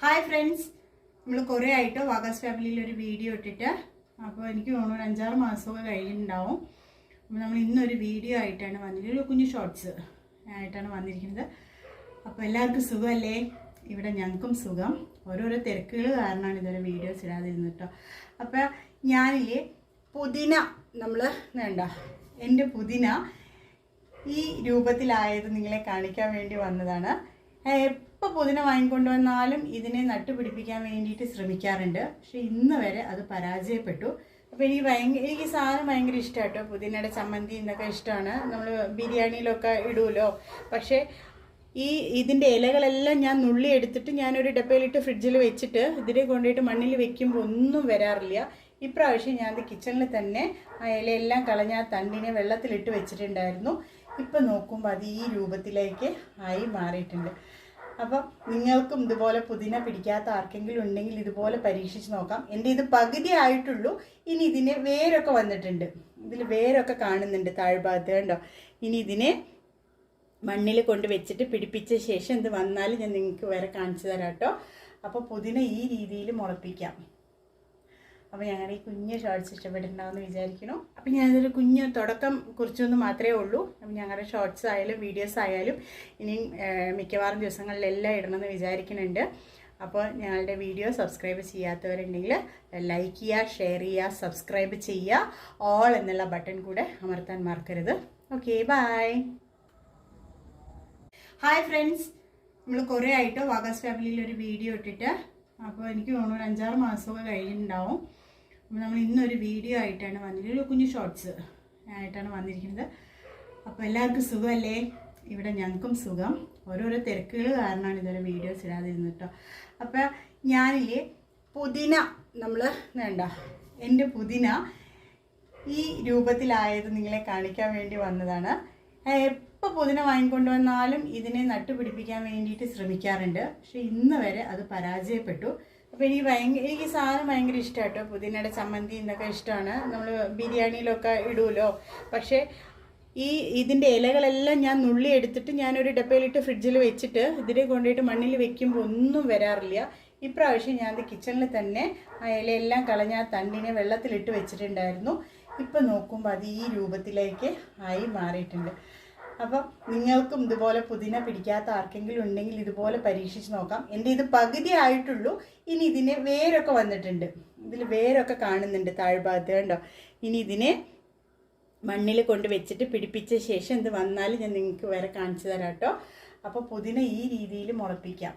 Hi friends, നമ്മൾ കുറേ ആയിട്ട് വാഗാസ് ഫാമിലിയിൽ ഒരു വീഡിയോ ഇട്ടിട്ട് അപ്പോൾ എനിക്ക് തോന്നുന്നു ഒരു 5-6 മാസമൊക്കെ കഴിഞ്ഞിട്ടുണ്ടാവും. അപ്പോൾ നമ്മൾ ഇന്നൊരു വീഡിയോ ആയിട്ടാണ് വന്നിരിക്കുന്നത്, ഒരു കുഞ്ഞു ഷോർട്സ് ആയിട്ടാണ് വന്നിരിക്കുന്നത്. അപ്പോൾ എല്ലാവർക്കും സുഖമല്ലേ? ഇവിടെ ഞങ്ങൾക്കും സുഖം. ഓരോരോ തിരക്കുകൾ കാരണമാണ് ഇതുവരെ വീഡിയോസ് ഇടാതിരുന്നത് കേട്ടോ. അപ്പോൾ ഞാനില്ലേ പുതിന, നമ്മൾ വേണ്ട എൻ്റെ പുതിന ഈ രൂപത്തിലായത് നിങ്ങളെ കാണിക്കാൻ വേണ്ടി വന്നതാണ്. എപ്പോൾ പുതിന വാങ്ങിക്കൊണ്ട് വന്നാലും ഇതിനെ നട്ടുപിടിപ്പിക്കാൻ വേണ്ടിയിട്ട് ശ്രമിക്കാറുണ്ട്, പക്ഷെ ഇന്ന് വരെ അത് പരാജയപ്പെട്ടു. അപ്പോൾ എനിക്ക് സാധനം ഭയങ്കര ഇഷ്ടമാണ് കേട്ടോ. പുതിനയുടെ ചമ്മന്തി എന്നൊക്കെ ഇഷ്ടമാണ്, നമ്മൾ ബിരിയാണിയിലൊക്കെ ഇടുമല്ലോ. പക്ഷേ ഇതിൻ്റെ ഇലകളെല്ലാം ഞാൻ നുള്ളി എടുത്തിട്ട് ഞാനൊരു ഡപ്പയിലിട്ട് ഫ്രിഡ്ജിൽ വെച്ചിട്ട് ഇതിനെ കൊണ്ടുപോയിട്ട് മണ്ണിൽ വെക്കുമ്പോൾ ഒന്നും വരാറില്ല. ഇപ്രാവശ്യം ഞാൻ കിച്ചണിൽ തന്നെ ആ ഇലയെല്ലാം കളഞ്ഞ ആ തണ്ടിനെ വെള്ളത്തിലിട്ട് വെച്ചിട്ടുണ്ടായിരുന്നു. ഇപ്പം നോക്കുമ്പോൾ അത് ഈ രൂപത്തിലേക്ക് ആയി മാറിയിട്ടുണ്ട്. അപ്പം നിങ്ങൾക്കും ഇതുപോലെ പുതിന പിടിക്കാത്ത ആർക്കെങ്കിലും ഉണ്ടെങ്കിൽ ഇതുപോലെ പരീക്ഷിച്ച് നോക്കാം. എൻ്റെ ഇത് പകുതി ആയിട്ടുള്ളൂ. ഇനി ഇതിന് വേരൊക്കെ വന്നിട്ടുണ്ട്, ഇതിൽ വേരൊക്കെ കാണുന്നുണ്ട് താഴ്ഭാഗത്ത് കണ്ടോ. ഇനി ഇതിനെ മണ്ണിൽ കൊണ്ട് വെച്ചിട്ട് പിടിപ്പിച്ച ശേഷം ഇത് വന്നാൽ ഞാൻ നിങ്ങൾക്ക് വേറെ കാണിച്ചു തരാം കേട്ടോ. അപ്പോൾ പുതിന ഈ രീതിയിൽ മുളപ്പിക്കാം. അപ്പോൾ ഞങ്ങളുടെ ഈ കുഞ്ഞ് ഷോർട്സ് ഇഷ്ടപ്പെട്ടിട്ടുണ്ടാവുമെന്ന് വിചാരിക്കുന്നു. അപ്പോൾ ഞാനതൊരു കുഞ്ഞ് തുടക്കം കുറിച്ചൊന്ന് മാത്രമേ ഉള്ളൂ. അപ്പം ഞങ്ങളുടെ ഷോർട്സ് ആയാലും വീഡിയോസ് ആയാലും ഇനി മിക്കവാറും ദിവസങ്ങളിലെല്ലാം ഇടണമെന്ന് വിചാരിക്കുന്നുണ്ട്. അപ്പോൾ ഞങ്ങളുടെ വീഡിയോ സബ്സ്ക്രൈബ് ചെയ്യാത്തവരുണ്ടെങ്കിൽ ലൈക്ക് ചെയ്യുക, ഷെയർ ചെയ്യുക, സബ്സ്ക്രൈബ് ചെയ്യുക, ഓൾ എന്നുള്ള ബട്ടൺ കൂടെ അമർത്താൻ മറക്കരുത്. Okay, by. ഹായ് ഫ്രണ്ട്സ്, നമ്മൾ കുറേ ആയിട്ട് വാഗാസ് ഫാമിലിയിൽ ഒരു വീഡിയോ ഇട്ടിട്ട് അപ്പോൾ എനിക്ക് തോന്നുന്നു ഒരു 5-6 മാസമൊക്കെ കഴിഞ്ഞിട്ടുണ്ടാവും. അപ്പോൾ നമ്മൾ ഇന്നൊരു വീഡിയോ ആയിട്ടാണ് വന്നിരിക്കുന്നത്, ഒരു കുഞ്ഞു ഷോർട്സ് ആയിട്ടാണ് വന്നിരിക്കുന്നത്. അപ്പോൾ എല്ലാവർക്കും സുഖമല്ലേ? ഇവിടെ ഞങ്ങൾക്കും സുഖം. ഓരോരോ തിരക്കുകൾ കാരണമാണ് ഇതുവരെ വീഡിയോസ് ഇടാതിരുന്നത് കേട്ടോ. അപ്പോൾ ഞാനില്ലേ പുതിന, നമ്മൾ വേണ്ട എൻ്റെ പുതിന ഈ രൂപത്തിലായത് നിങ്ങളെ കാണിക്കാൻ വേണ്ടി വന്നതാണ്. എപ്പോൾ പുതിന വാങ്ങിക്കൊണ്ട് വന്നാലും ഇതിനെ നട്ടുപിടിപ്പിക്കാൻ വേണ്ടിയിട്ട് ശ്രമിക്കാറുണ്ട്, പക്ഷെ ഇന്ന് വരെ അത് പരാജയപ്പെട്ടു. അപ്പോൾ എനിക്ക് സാധനം ഭയങ്കര ഇഷ്ടമാണ് കേട്ടോ. പുതിനയുടെ ചമ്മന്തി എന്നൊക്കെ ഇഷ്ടമാണ്, നമ്മൾ ബിരിയാണിയിലൊക്കെ ഇടുമല്ലോ. പക്ഷേ ഇതിൻ്റെ ഇലകളെല്ലാം ഞാൻ നുള്ളി എടുത്തിട്ട് ഞാനൊരു ഡപ്പയിലിട്ട് ഫ്രിഡ്ജിൽ വെച്ചിട്ട് ഇതിനെ കൊണ്ടുപോയിട്ട് മണ്ണിൽ വെക്കുമ്പോൾ ഒന്നും വരാറില്ല. ഇപ്രാവശ്യം ഞാൻ കിച്ചണിൽ തന്നെ ആ ഇലയെല്ലാം കളഞ്ഞ ആ തണ്ടിനെ വെള്ളത്തിലിട്ട് വെച്ചിട്ടുണ്ടായിരുന്നു. ഇപ്പം നോക്കുമ്പോൾ അത് ഈ രൂപത്തിലേക്ക് ആയി മാറിയിട്ടുണ്ട്. അപ്പം നിങ്ങൾക്കും ഇതുപോലെ പുതിന പിടിക്കാത്ത ആർക്കെങ്കിലും ഉണ്ടെങ്കിൽ ഇതുപോലെ പരീക്ഷിച്ച് നോക്കാം. എൻ്റെ ഇത് പകുതി ആയിട്ടുള്ളൂ. ഇനി ഇതിന് വേരൊക്കെ വന്നിട്ടുണ്ട്, ഇതിൽ വേരൊക്കെ കാണുന്നുണ്ട് താഴ്ഭാഗത്ത് കണ്ടോ. ഇനി ഇതിനെ മണ്ണിൽ കൊണ്ട് വെച്ചിട്ട് പിടിപ്പിച്ച ശേഷം ഇത് വന്നാൽ ഞാൻ നിങ്ങൾക്ക് വേറെ കാണിച്ചു തരാം കേട്ടോ. അപ്പോൾ പുതിന ഈ രീതിയിൽ മുളപ്പിക്കാം.